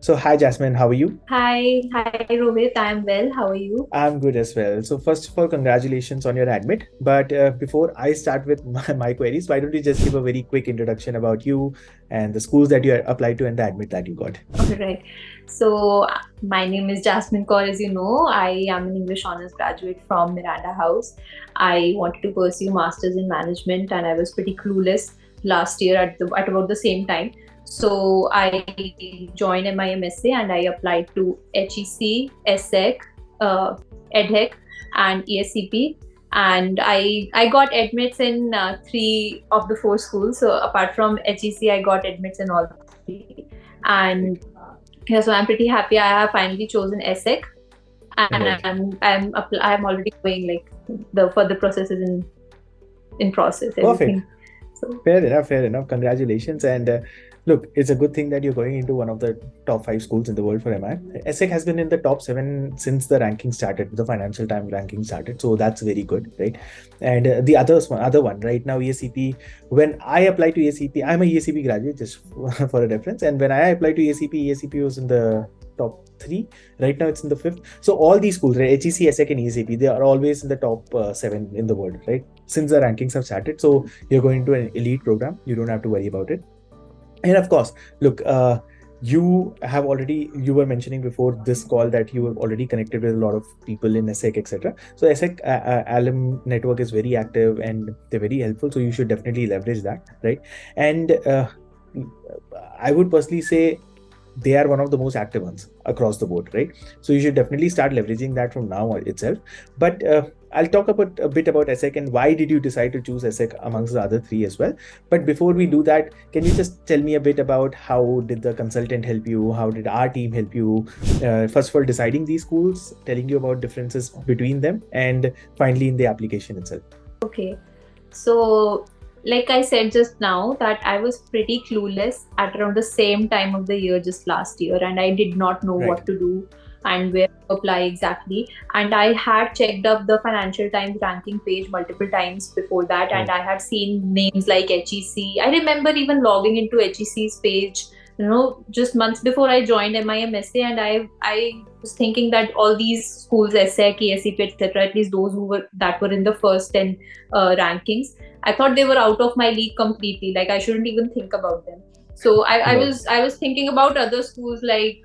So, hi Jasmine, how are you? Hi Rohit, I'm well. How are you? I'm good as well. So, first of all, congratulations on your admit. But before I start with my queries, why don't you just give a very quick introduction about you and the schools that you applied to and the admit that you got? All right. So, my name is Jasmine Kaur. As you know, I am an English honors graduate from Miranda House. I wanted to pursue masters in management, and I was pretty clueless last year at about the same time. So, I joined MIMSA and I applied to HEC, ESSEC, EDHEC, and ESCP. And I got admits in three of the four schools. So apart from HEC, I got admits in all three. And yeah, so I'm pretty happy. I have finally chosen ESSEC, and Right. I'm already going like the further processes in process Perfect. everything. So Fair enough. Fair enough. Congratulations. And look, it's a good thing that you're going into one of the top five schools in the world for MI. ESSEC has been in the top seven since the ranking started, the Financial Times ranking started. So that's very good, right? And the other one, right now, ESCP. When I applied to ESCP, I'm a ESCP graduate, just for a reference. And when I applied to ESCP was in the top three. Right now, it's in the fifth. So all these schools, right, HEC, ESSEC, and ESCP, they are always in the top seven in the world, right? Since the rankings have started. So you're going to an elite program, you don't have to worry about it. And of course, look, you were mentioning before this call that you have already connected with a lot of people in ESSEC, etc. So ESSEC alum network is very active and they're very helpful, so you should definitely leverage that, right? And I would personally say they are one of the most active ones across the board, right? So you should definitely start leveraging that from now itself. But I'll talk about a bit about ESSEC and why did you decide to choose ESSEC amongst the other three as well. But before we do that, can you just tell me a bit about how did the consultant help you? How did our team help you? First of all, deciding these schools, telling you about differences between them, and finally in the application itself. okay. So like I said just now that I was pretty clueless at around the same time of the year just last year, and I did not know Right. what to do and where to apply exactly. And I had checked up the Financial Times ranking page multiple times before that, and Right. I had seen names like HEC. I remember even logging into HEC's page, just months before I joined MIMSA, and I was thinking that all these schools, ESSEC, ESCP, etc., at least those who were in the first 10 rankings, I thought they were out of my league completely. Like I shouldn't even think about them. So Right. I was thinking about other schools like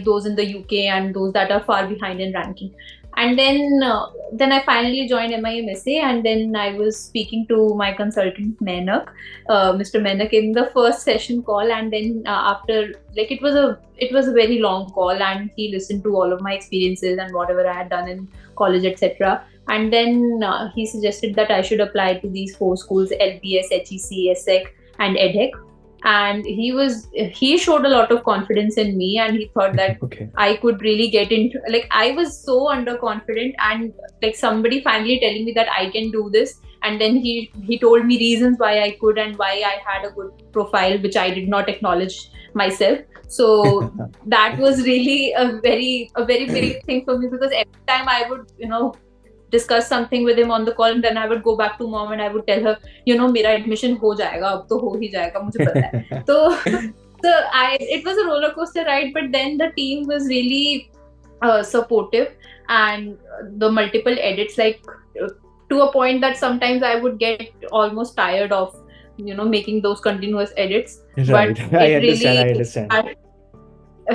those in the UK and those that are far behind in ranking. And then I finally joined MIMSA, and then I was speaking to my consultant Menak, Mr. Menak, in the first session call, and then after, like, it was a very long call, and he listened to all of my experiences and whatever I had done in college, etc. And then he suggested that I should apply to these four schools: LBS, HEC, ESSEC, and EDHEC. And he showed a lot of confidence in me, and he thought that Okay. I could really get into, like, I was so underconfident, and like somebody finally telling me that I can do this. And then he told me reasons why I could and why I had a good profile, which I did not acknowledge myself. So that was really a very big thing for me, because every time I would discuss something with him on the call, and then I would go back to mom and I would tell her, मेरा admission हो जाएगा, अब तो हो ही जाएगा, मुझे पता है. तो so it was a roller coaster ride, but then the team was really supportive, and the multiple edits, like, to a point that sometimes I would get almost tired of making those continuous edits. But Right. I it understand. really I understand.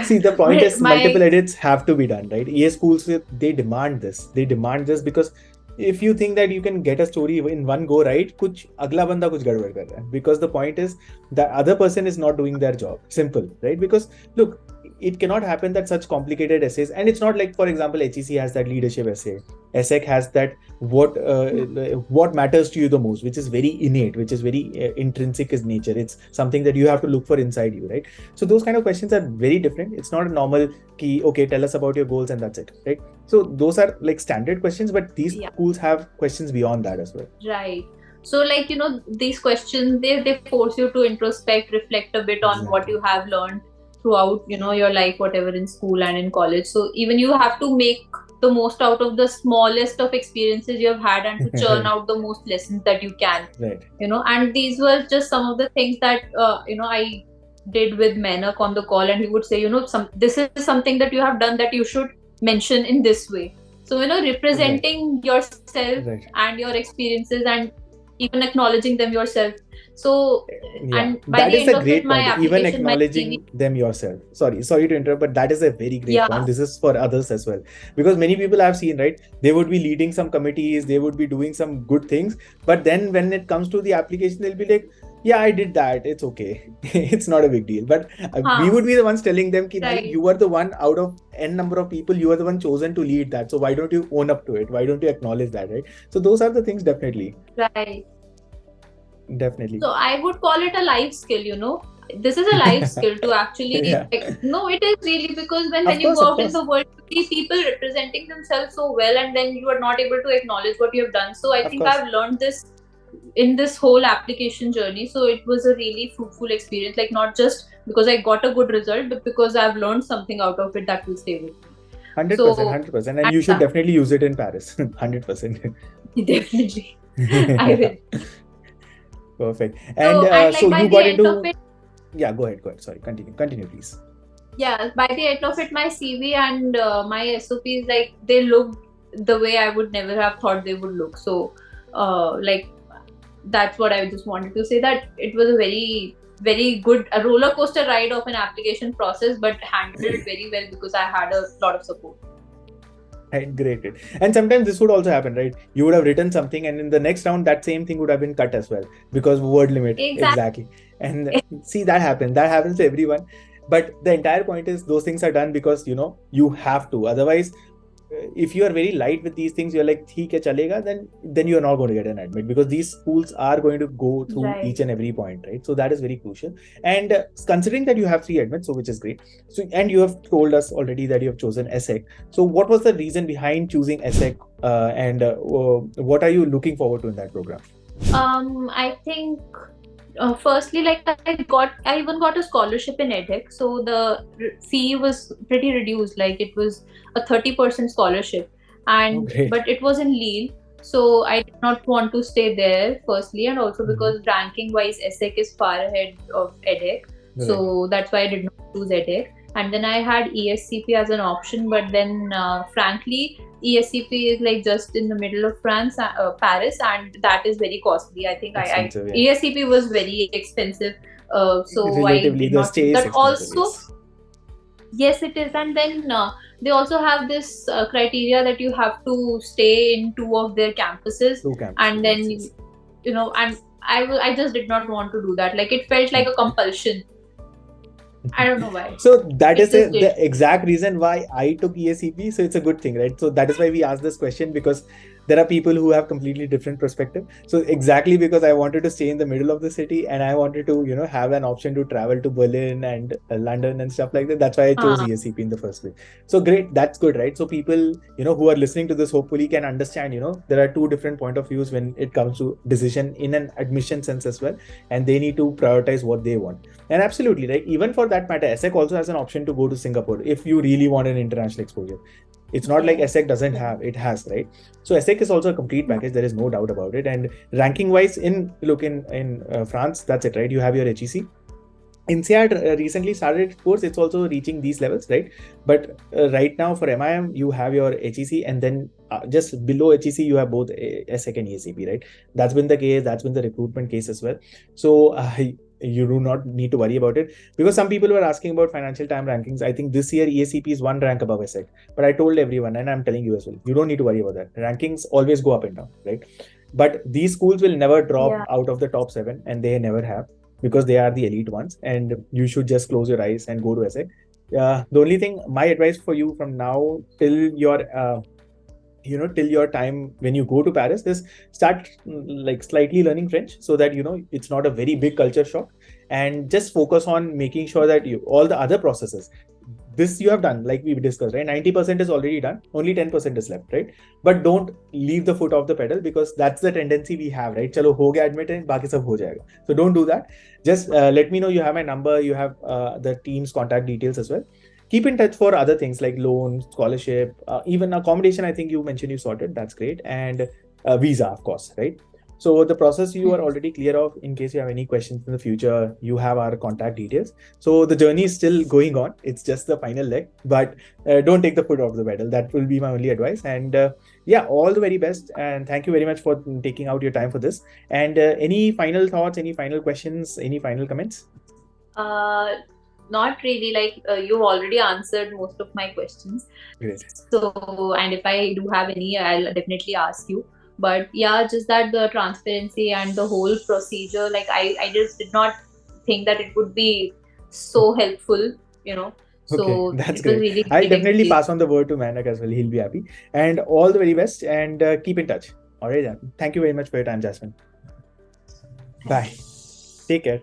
See, the point but is my multiple edits have to be done, right? EA schools, they demand this. They demand this because if you think that you can get a story in one go, right, कुछ अगला बंदा कुछ गड़बड़ कर रहा है. Because the point is the other person is not doing their job. Simple, right? Because look, it cannot happen that such complicated essays, and it's not like, for example, HEC has that leadership essay, ESSEC has that what matters to you the most, which is very innate, which is very intrinsic in nature. It's something that you have to look for inside you, right? So those kind of questions are very different. It's not a normal key, okay, tell us about your goals and that's it, right? So those are like standard questions, but these Yeah. schools have questions beyond that as well. Right. So, like, these questions, they force you to introspect, reflect a bit on what Exactly. you have learned throughout, your life, whatever, in school and in college. So even you have to make the most out of the smallest of experiences you have had, and to churn Right. out the most lessons that you can. Right. And these were just some of the things that did with Menak on the call, and he would say, this is something that you have done that you should mention in this way. So, representing yourself and your experiences and even acknowledging them yourself. So, and by that the is end a of great it, my point. Even application, my acknowledging CV, them yourself. Sorry to interrupt, but that is a very great Yeah. point. This is for others as well, because many people I've seen, right? They would be leading some committees, they would be doing some good things, but then when it comes to the application, they'll be like, "Yeah, I did that. It's okay. It's not a big deal." But we would be the ones telling them, "Ki, Right. you are the one out of n number of people. You are the one chosen to lead that. So why don't you own up to it? Why don't you acknowledge that, right?" So those are the things, definitely. Right. Definitely. So I would call it a life skill, This is a life skill to actually, no, it is really, because when you go out in the world, you see people representing themselves so well, and then you are not able to acknowledge what you have done. So I think I've learned this in this whole application journey. So it was a really fruitful experience, like not just because I got a good result, but because I've learned something out of it that will stay with me. 100%. And you should definitely use it in Paris. 100%. Definitely. I will. Perfect. And so you got into... Yeah, go ahead. Sorry, continue please. Yeah, by the end of it, my CV and my SOPs, like, they looked the way I would never have thought they would look. So like, that's what I just wanted to say, that it was a very, very good a roller coaster ride of an application process, but handled it very well because I had a lot of support. Right, great. And sometimes this would also happen, right? You would have written something, and in the next round, that same thing would have been cut as well because word limit. Exactly. And see, that happens to everyone. But the entire point is those things are done because, you have to. Otherwise, if you are very light with these things, you're like, "Theek hai, chalega," then you're not going to get an admit, because these schools are going to go through each and every point, right? So that is very crucial. And considering that you have 3 admits, so which is great. So, and you have told us already that you have chosen ESSEC. So what was the reason behind choosing ESSEC, and what are you looking forward to in that program? I think firstly, like, I even got a scholarship in edX, so the fee was pretty reduced. Like, it was a 30% scholarship, and but it was in Lille, so I did not want to stay there. Firstly, and also because ranking wise, ESSEC is far ahead of edX, so that's why I did not choose edX. And then I had ESCP as an option, but then frankly, ESCP is like just in the middle of Paris, and that is very costly. I think ESCP was very expensive, so relatively, I did not choose that. Also, yes, it is. And then they also have this criteria that you have to stay in 2 of their campuses, and then and I just did not want to do that. Like, it felt like a compulsion. I don't know why. So that is the exact reason why I took ESCP. So it's a good thing, right? So that is why we asked this question, because there are people who have completely different perspective. So exactly because I wanted to stay in the middle of the city, and I wanted to, have an option to travel to Berlin and London and stuff like that. That's why I chose ESCP in the first place. So great. That's good, right? So people, who are listening to this hopefully can understand, there are 2 different point of views when it comes to decision in an admission sense as well. And they need to prioritize what they want. And absolutely, right? Even for that matter, ESSEC also has an option to go to Singapore if you really want an international exposure. It's not like ESSEC doesn't have, it has, right? So ESSEC is also a complete package. There is no doubt about it. And ranking wise, in France, that's it, right? You have your HEC. INSEAD recently started its course. It's also reaching these levels, right? But right now for MIM, you have your HEC, and then just below HEC, you have both ESSEC and ESCP, right? That's been the case. That's been the recruitment case as well. So you do not need to worry about it, because some people were asking about Financial Times rankings. I think this year ESCP is 1 rank above ESSEC, but I told everyone, and I'm telling you as well, you don't need to worry about that. Rankings always go up and down, right? But these schools will never drop out of the top 7, and they never have, because they are the elite ones, and you should just close your eyes and go to ESSEC. The only thing, my advice for you from now till your till your time when you go to Paris is start like slightly learning French, so that it's not a very big culture shock, and just focus on making sure that all the other processes, this you have done, like we discussed, right? 90% is already done, only 10% is left, right? But don't leave the foot off the pedal, because that's the tendency we have, right? Chalo ho gaya admit and baki sab ho jayega. So don't do that. Just let me know. You have my number, you have the team's contact details as well. Keep in touch for other things like loan, scholarship, even accommodation. I think you mentioned you sorted. That's great. And visa, of course, right? So the process you are already clear of. In case you have any questions in the future, you have our contact details. So the journey is still going on. It's just the final leg, but don't take the foot off the pedal. That will be my only advice. And yeah, all the very best. And thank you very much for taking out your time for this. And any final thoughts, any final questions, any final comments? Not really. Like you've already answered most of my questions. Great. So, and if I do have any, I'll definitely ask you. But yeah, just that the transparency and the whole procedure, like I just did not think that it would be so helpful, you know. So Okay, that's it was great. really I'll great definitely experience. pass on the word to Manak as well. He'll be happy. And all the very best. And keep in touch. All right. Thank you very much for your time, Jasmine. Bye. Take care.